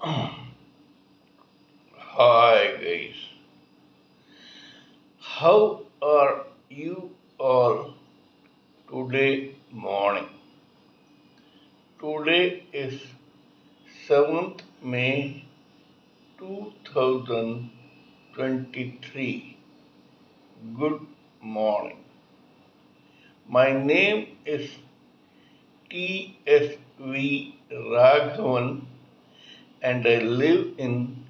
Hi guys, how are you all today morning? Today is 7th May 2023. Good morning. My name is TSV Raghavan and I live in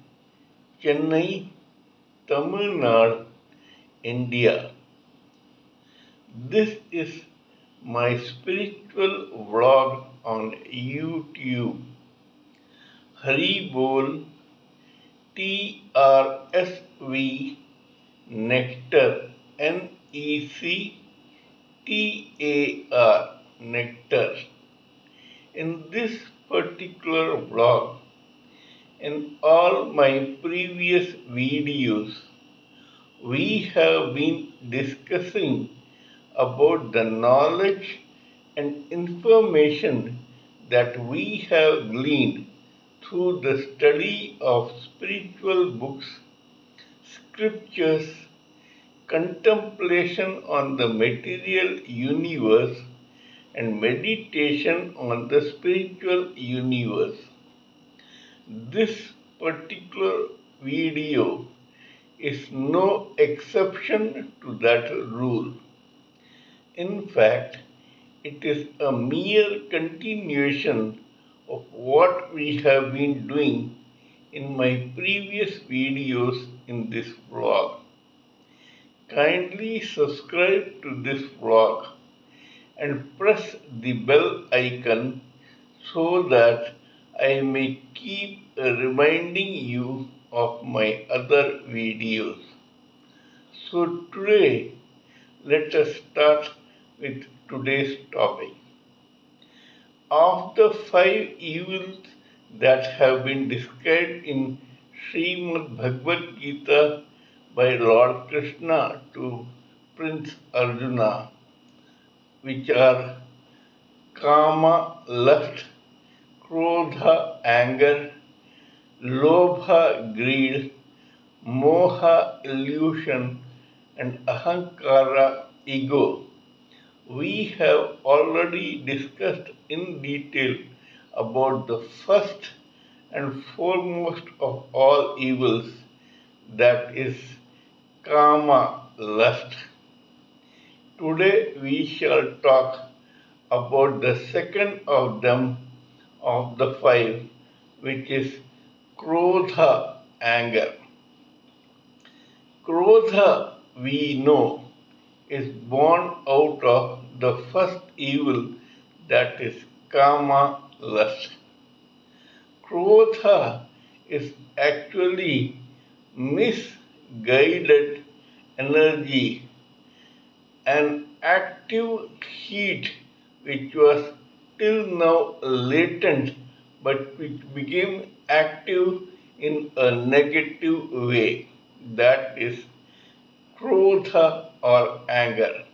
Chennai, Tamil Nadu, India. This is my spiritual vlog on YouTube. Haribol TRSV Nectar NECTAR Nectar. In this particular vlog, in all my previous videos, we have been discussing about the knowledge and information that we have gleaned through the study of spiritual books, scriptures, contemplation on the material universe, and meditation on the spiritual universe. This particular video is no exception to that rule. In fact, it is a mere continuation of what we have been doing in my previous videos in this vlog. Kindly subscribe to this vlog and press the bell icon so that I may keep reminding you of my other videos. So today, let us start with today's topic. Of the five evils that have been described in Srimad Bhagavad Gita by Lord Krishna to Prince Arjuna, which are Kama, lust, Krodha, anger, Lobha, greed, Moha, illusion, and Ahankara, ego. We have already discussed in detail about the first and foremost of all evils, that is Kama, lust. Today we shall talk about the second of them, of the five, which is Krodha, anger. Krodha, we know, is born out of the first evil, that is Kama, lust. Krodha is actually misguided energy, an active heat which was till now latent but which became active in a negative way, that is Krodha or anger.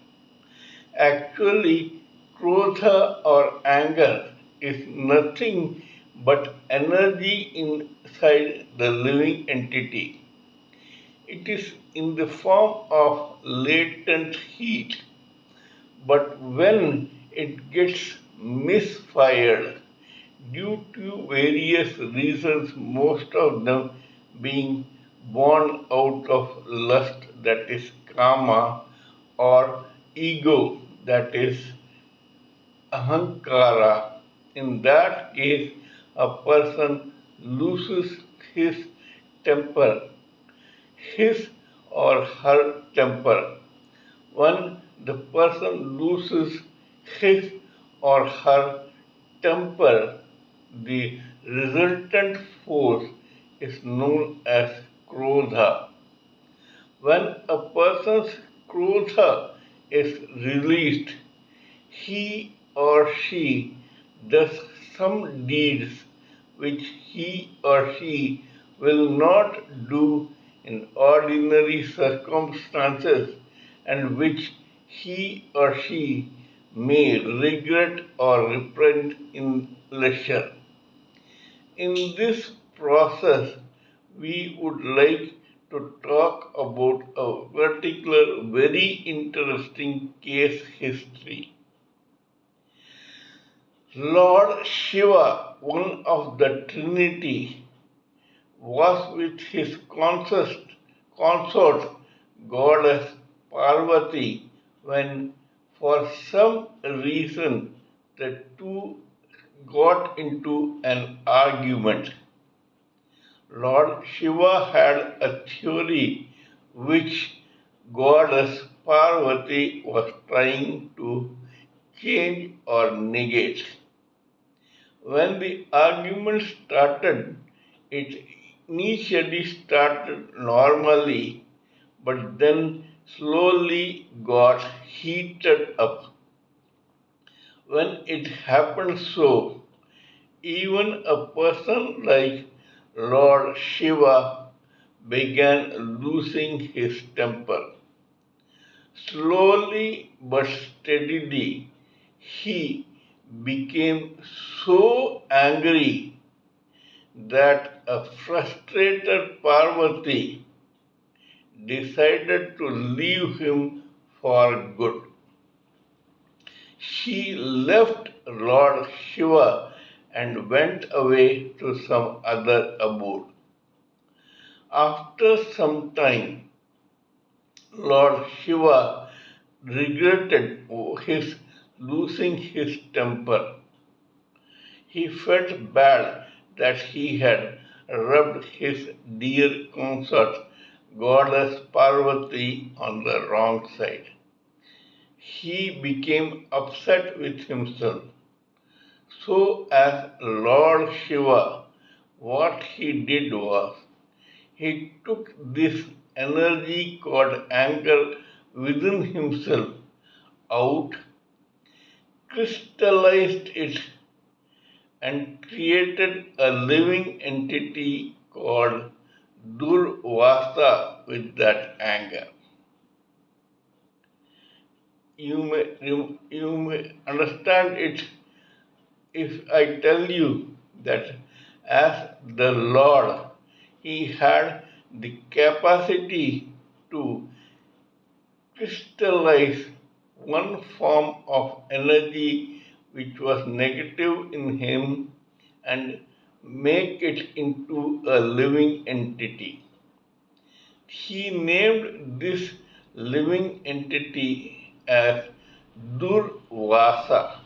Actually, Krodha or anger is nothing but energy inside the living entity. It is in the form of latent heat, but when it gets misfired due to various reasons, most of them being born out of lust, that is kama, or ego, that is ahankara. In that case, a person loses his temper, his or her temper. When the person loses his or her temper, the resultant force is known as krodha. When a person's krodha is released, he or she does some deeds which he or she will not do in ordinary circumstances and which he or she may regret or repent in leisure. In this process, we would like to talk about a particular very interesting case history. Lord Shiva, one of the Trinity, was with his consort goddess Parvati when, for some reason, the two got into an argument. Lord Shiva had a theory which goddess Parvati was trying to change or negate. When the argument started, it initially started normally, but then slowly got heated up. When it happened so, even a person like Lord Shiva began losing his temper. Slowly but steadily, he became so angry that a frustrated Parvati decided to leave him for good. She left Lord Shiva and went away to some other abode. After some time, Lord Shiva regretted his losing his temper. He felt bad that he had rubbed his dear consort, goddess Parvati, on the wrong side. He became upset with himself. So, as Lord Shiva, what he did was, he took this energy called anger within himself out, crystallized it, and created a living entity called Durvasa with that anger. You may understand it if I tell you that as the Lord, he had the capacity to crystallize one form of energy which was negative in him and make it into a living entity. He named this living entity as Durvasa.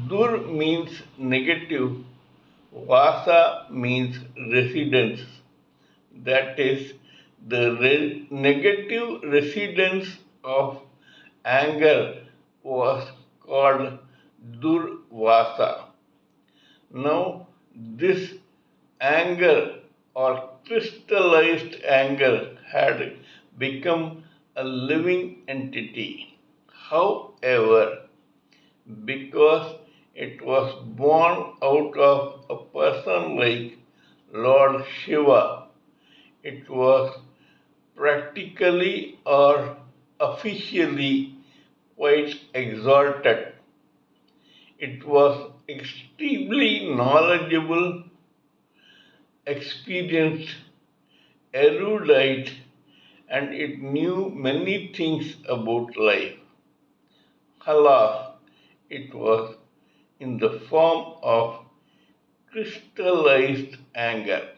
Dur means negative, Vasa means residence. That is, the negative residence of anger was called Durvasa. Now, this anger or crystallized anger had become a living entity. However, because it was born out of a person like Lord Shiva, it was practically or officially quite exalted. It was extremely knowledgeable, experienced, erudite, and it knew many things about life. Alas, it was in the form of crystallized anger.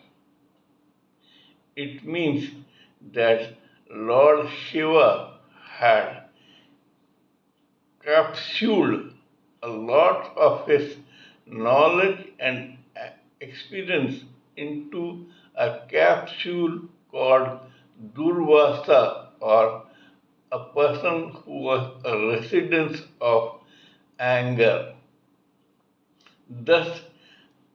It means that Lord Shiva had capsuled a lot of his knowledge and experience into a capsule called Durvasa, or a person who was a resident of anger. Thus,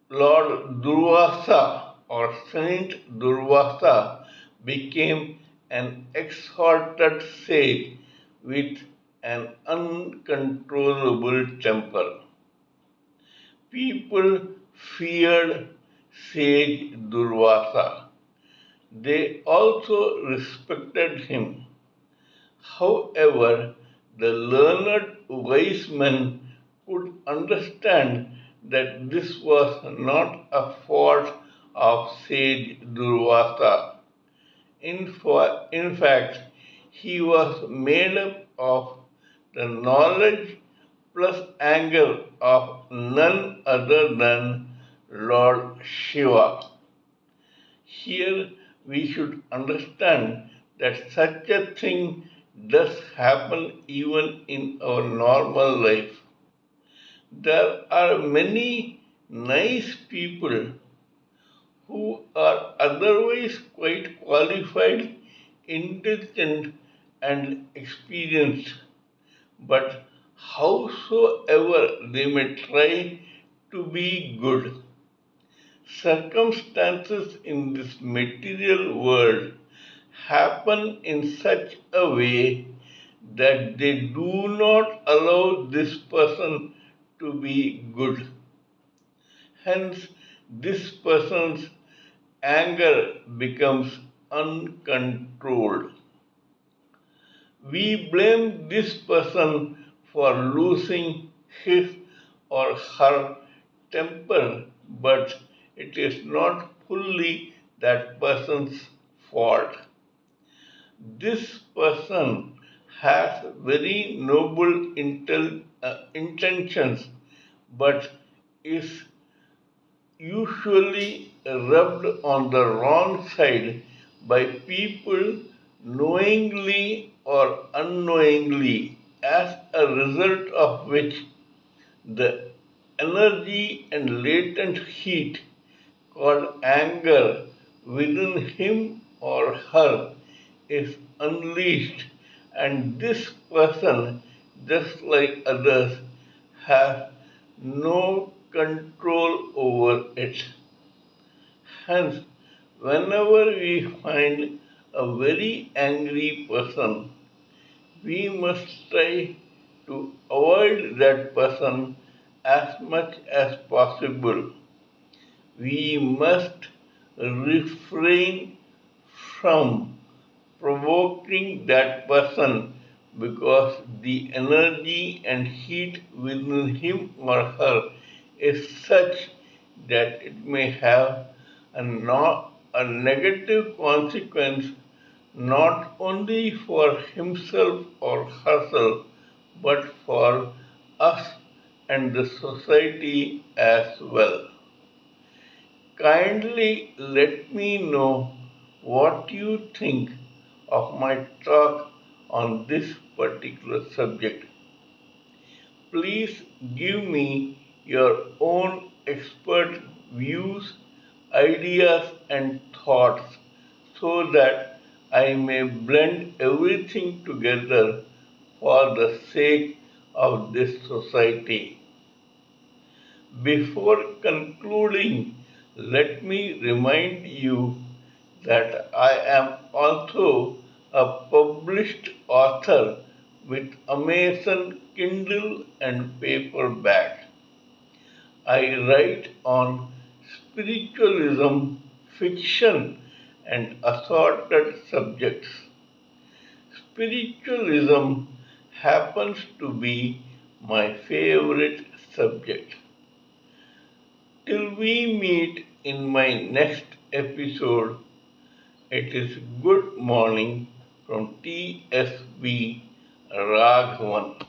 Lord Durvasa or Saint Durvasa became an exalted sage with an uncontrollable temper. People feared sage Durvasa. They also respected him. However, the learned wise men could understand that this was not a fault of sage Durvasa. In fact, he was made up of the knowledge plus anger of none other than Lord Shiva. Here we should understand that such a thing does happen even in our normal life. There are many nice people who are otherwise quite qualified, intelligent, and experienced, but howsoever they may try to be good, circumstances in this material world happen in such a way that they do not allow this person to be good. Hence, this person's anger becomes uncontrolled. We blame this person for losing his or her temper, but it is not fully that person's fault. This person has very noble intentions, but is usually rubbed on the wrong side by people knowingly or unknowingly, as a result of which the energy and latent heat called anger within him or her is unleashed, and this person, just like others, has no control over it. Hence, whenever we find a very angry person, we must try to avoid that person as much as possible. We must refrain from provoking that person because the energy and heat within him or her is such that it may have a negative consequence not only for himself or herself but for us and the society as well. Kindly let me know what you think of my talk on this particular subject. Please give me your own expert views, ideas, and thoughts so that I may blend everything together for the sake of this society. Before concluding, let me remind you that I am also a published author with Amazon Kindle and paperback. I write on spiritualism, fiction, and assorted subjects. Spiritualism happens to be my favorite subject. Till we meet in my next episode, it is good morning from TSB Raghavan.